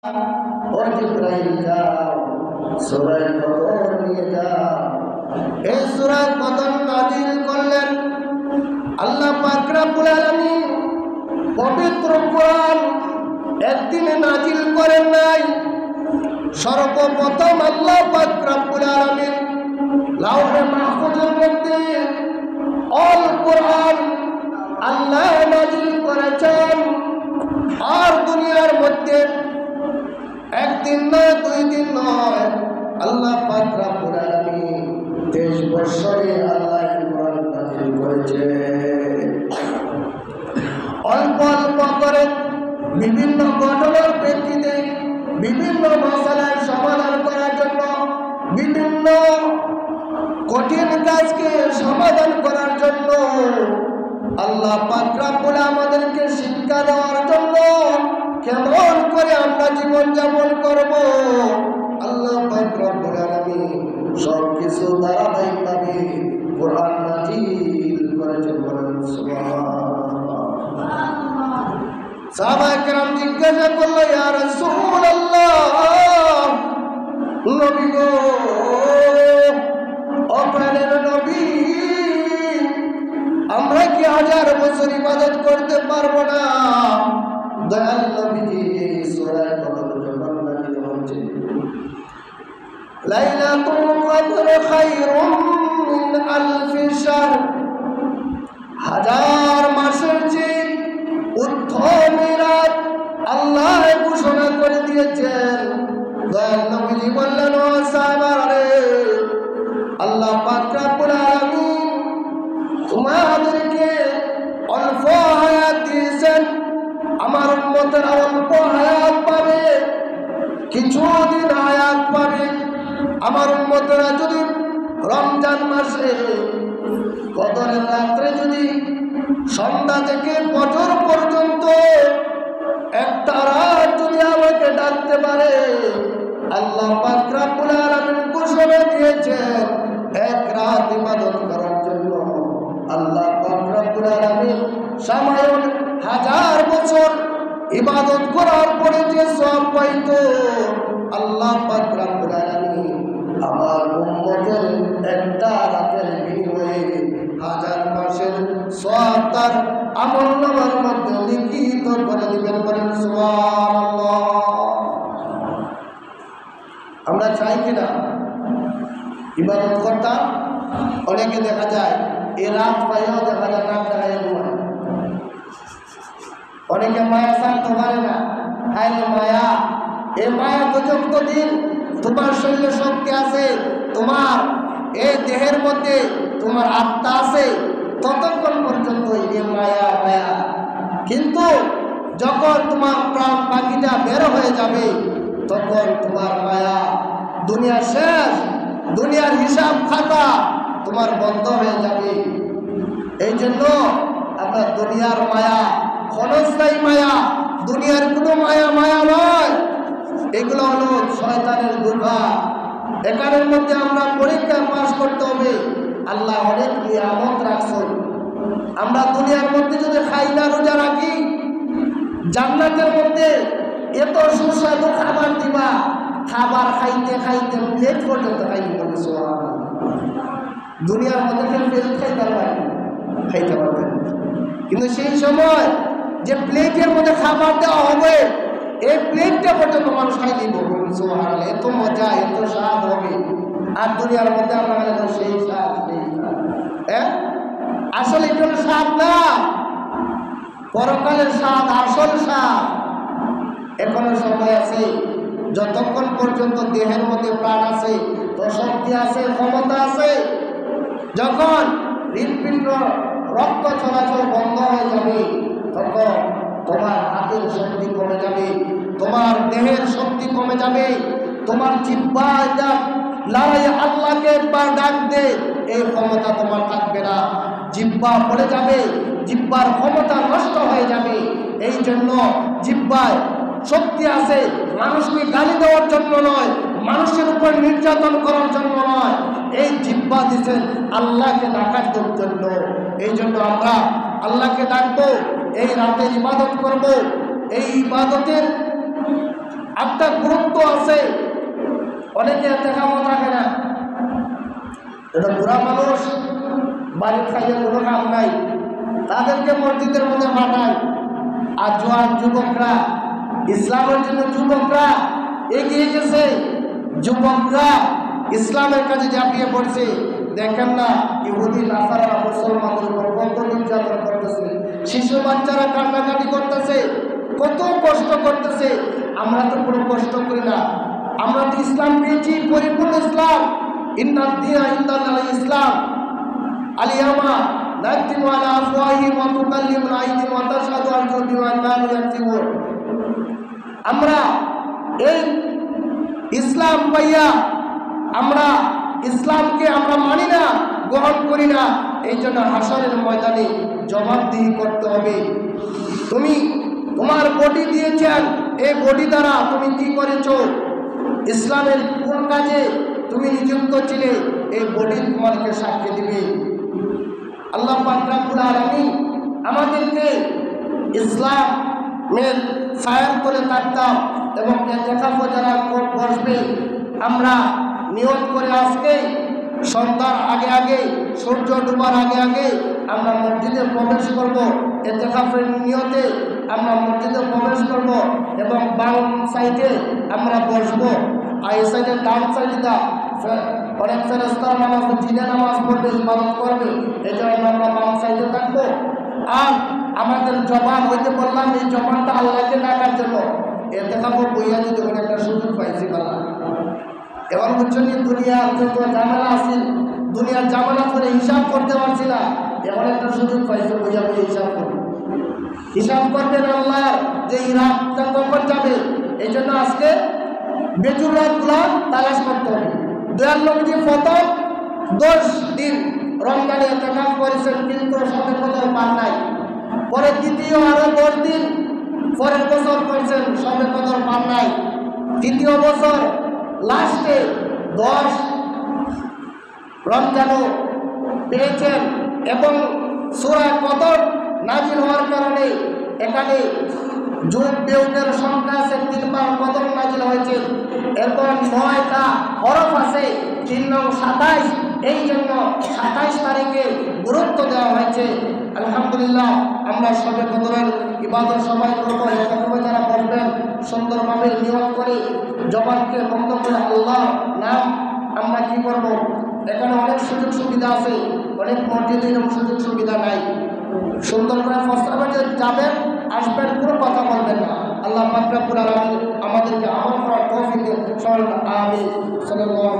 ও জিবরাইল যাও সূরা কদর নিয়ে যাও। এই সূরা কদর নাযিল করলেন আল্লাহ পাক রব্বুল আলামিন। পবিত্র কোরআন একদিনে নাযিল করেন নাই। সর্বপ্রথম আল্লাহ পাক রব্বুল আলামিন লাউহে মাহফুজের মধ্যে আল কোরআন আল্লাহ নাযিল করেছেন। আর দুনিয়ার মধ্যে একদিন নয়, দুই দিন নয়, আল্লাহ পাক রব্বুল আলামিন 23 বছরে আল্লাহ কোরআন নাযিল করেছে। অল্প অল্প করে বিভিন্ন ঘটনার প্রেক্ষিতে বিভিন্ন মাসালার সমাধান করার জন্য, বিভিন্ন কঠিন কাজকে সমাধান করার জন্য, আল্লাহ পাক রব্বুল আমাদেরকে শিক্ষা দেওয়ার জন্য কেমন করে আমরা জীবন যাপন করব, আল্লাহ পাক রব্বুল আলামিন সবকিছু ধারাবাহিকভাবে কোরআন নাযিল করেছেন। বলেন সুবহানাল্লাহ। সাহাবায়ে কেরাম জিজ্ঞাসা করলো, ইয়া রাসূলুল্লাহ, নবী গো, ও প্রাণের নবী, আমরা কি 1000 বছর ইবাদত করতে পারবো না? দয়াল নবীজি সূরা কদর যখন নাযিল হচ্ছে, লাইলাতুল কদর খায়রুম মিন আলফি শাহর, 1000 মাসের চেয়ে উত্তম রাত আল্লাহ ঘোষণা করে দিয়েছেন। দয়াল নবীজি বললেন, ও সাহাবারা রে, আল্লাহ পাক রব্বুল আলামিন তোমাদেরকে অল্প হায়াত দিয়েছেন, আমার উম্মতেরা অল্প হায়াত পাবে, কিছুদিন হায়াত পাবে। আমার উম্মতেরা যদি রমজান মাসে কদরের রাত্রে যদি সন্ধ্যা থেকে ফজর পর্যন্ত একটা রাত যদি আমাকে ডাকতে পারে, আল্লাহ পাক রব্বুল আলামিন ঘোষণা দিয়েছেন এক রাত ইবাদত করার জন্য আল্লাহ পাক রব্বুল আলামিন সামান্য 1000 বছর ইবাদত করার পরে যে সওয়াব পাইতো, আল্লাহ পাক রব্বুল আলামিন আমার উম্মতের একটা রাতের বিনিময়ে 1000 মাসের সওয়াব তার আমলনামার মধ্যে লিখিত করে দিবেন। বলেন সুবহানাল্লাহ। আমরা চাই কিনা ইবাদত করতাম? অনেকে দেখা যায় এ রাত পাইও দেখা যায় না, দেখায় ঘুমায়। অনেকে মায়া শান্ত পারে না, হায় মায়া, এ মায়া পর্যন্ত দিন তোমার শরীরে শক্তি আছে, তোমার এই দেহের মধ্যে তোমার আত্মা আছে, ততক্ষণ পর্যন্ত এ মায়া মায়া। কিন্তু যখন তোমার প্রাণ পাখিটা বের হয়ে যাবে, তখন তোমার মায়া, দুনিয়া শেষ, দুনিয়ার হিসাব খাতা তোমার বন্ধ হয়ে যাবে। এই জন্য আমরা দুনিয়ার মায়া, ক্ষণস্থায়ী মায়া, দুনিয়ার কোনো মায়া মায়া নয়, এগুলো হলো শয়তানের দুর্গা। এখানের মধ্যে আমরা পরীক্ষা পাস করতে হবে। আল্লাহ অনেক নিয়ামত রাখছেন। আমরা দুনিয়ার মধ্যে যদি খাই না, রোজা রাখি, জান্নাতের মধ্যে এত সুস্বাদু খাবার দিবা, খাবার খাইতে খাইতে প্লেট পর্যন্ত খাইতে পারবে। দুনিয়ার মধ্যে প্লেট খাইতে পারবেন, খাইতে পারবেন, কিন্তু সেই সময় যে প্লেটের মধ্যে খাবার দেওয়া হবে, এই প্লেটটা পর্যন্ত মানুষ খাই দিব। সুবহানাল্লাহ, এত মজা, এত স্বাদ হবে। আর দুনিয়ার মধ্যে আমরা সেই স্বাদ, সেই স্বাদ। হ্যাঁ, আসলে এটা হলো স্বাদ না, পরকালের স্বাদ, আসল স্বাদ। এখনো সময় আছে, যতক্ষণ পর্যন্ত দেহের মধ্যে প্রাণ আছে, তো শক্তি আছে, ক্ষমতা আছে। যখন হৃৎপিণ্ড রক্ত চলাচল বন্ধ হয়ে যাবে, তখন তোমার হাতের শক্তি কমে যাবে, তোমার দেহের শক্তি কমে যাবে, তোমার জিহ্বা লড়াই আল্লাহকে একবার ডাক দে, এই ক্ষমতা তোমার থাকবে না, জিহ্বা পড়ে যাবে, জিহ্বার ক্ষমতা নষ্ট হয়ে যাবে। এই জন্য জিহ্বায় শক্তি আছে, মানুষকে গালি দেওয়ার জন্য নয়, মানুষের উপর নির্যাতন করার জন্য নয়, এই জিহ্বা দিয়েছেন আল্লাহকে ডাকার জন্য। এই জন্য আমরা আল্লাহকে ডাকবো, এই রাতে ইবাদত করব, এই ইবাদতের একটা গুরুত্ব আছে। অনেকে দেখামো থাকে না, এটা বুড়া মানুষ, বাড়ির খাইয়ে কোনো কাম নাই, তাদেরকে মসজিদের মধ্যে পাঠায়। আর জোয়ান যুবকরা, ইসলামের জন্য যুবকরা এগিয়ে গেছে, যুবকরা ইসলামের কাছে ঝাঁপিয়ে পড়ছে। দেখেন না ইহুদি নাসারা মুসলমানদের উপর কত নির্যাতন করতেছে, শিশু বাচ্চারা কান্নাকাটি করতেছে, কত কষ্ট করতেছে। আমরা তো কোনো কষ্ট করি না, আমরা তো ইসলাম পেয়েছি, পরিপূর্ণ ইসলাম। ইন্নাদ্দিনা ইনদাল্লাহি ইসলাম। আলিয়ামা নাকতিমু আলা আফওয়াহিহিম ওয়া তুকাল্লিমুনা আইদিহিম ওয়া তাশহাদু আরজুলুহুম বিমা কানু ইয়াকসিবুন। আমরা এই ইসলাম পাইয়া আমরা ইসলামকে আমরা মানি না, গ্রহণ করি না। এই জন্য হাসরের ময়দানে জবাবদিহি করতে হবে। তুমি তোমার বডি দিয়েছেন, এই বডি দ্বারা তুমি কি করেছো, ইসলামের কোন কাজে তুমি নিযুক্ত ছিলে, এই বডি তোমাকে সাক্ষী দিবে। আল্লাহ পাক রব্বুল আলামিন আমাদেরকে ইসলামের ছায়ার করে থাকতাম এবং ইতিকাফ যারা বসবে, আমরা নিয়ত করে আজকে সন্ধ্যার আগে আগে, সূর্য ডুবার আগে আগে আমরা মসজিদে প্রবেশ করব। ইতিকাফের নিয়তে আমরা মসজিদে প্রবেশ করব এবং বাম সাইডে আমরা বসবো। আর এই সাইডে ডান সাইডে অনেক ফেরেশতারা নামাজ জিনে নামাজ পড়বে, ইবাদত করবে, এই জন্য আমরা বাম সাইডে থাকবো। আর আমাদের জবান হইতে বললাম, এই জবানটা আল্লাহকে ডাকার জন্য। ইতিকাফ বইয়া যদি কোনো একটা সুযোগ পাইছি বলা, এবার বুঝছেন দুনিয়ার যত ঝামেলা আছে, দুনিয়ার ঝামেলা করে হিসাব করতে পারছি না, এমন একটা সুযোগ পাইছে বইয়া বইয়া হিসাব করবে। হিসাব করবেন আল্লাহ যে এই রাতটা কখন যাবে। এই জন্য আজকে বেজুর রাতগুলা তালাশ করতে হবে। দয়াল নবীজি প্রথম 10 দিন রমজানে ইতিকাফ করেছেন, কিন্তু সবে কদর পান নাই। পরে দ্বিতীয় আরো 10 দিন পরের বছর করছেন, সবে কদর পান নাই। তৃতীয় বছর লাস্টে 10 রমজানও পেয়েছেন এবং সূরা কদর নাজিল হওয়ার কারণে এখানে যুগ বিয়োগের সংখ্যা আছে, 3 বার কদর নাজিল হয়েছে। এরপর 9টা হরফ আছে, 3 নং 27। এই জন্য 27 তারিখে গুরুত্ব দেওয়া হয়েছে। আলহামদুলিল্লাহ, আমরা সবে কদরের ইবাদত সবাই করবো। এরকম যারা বলবেন সুন্দরভাবে নিয়ত করে জবানকে বন্ধ করে আল্লাহ নাম আমরা কি করব। এখানে অনেক সুযোগ সুবিধা আছে, অনেক মসজিদে এরকম সুযোগ সুবিধা নাই। সুন্দর করে ফসলাবাদে যাবেন, আসবেন, কোনো কথা বলবেন না। আল্লাহ পাক রব্বুল আলামিন আমাদেরকে আমল করার তৌফিক দিন। আমিন। সাল্লাল্লাহু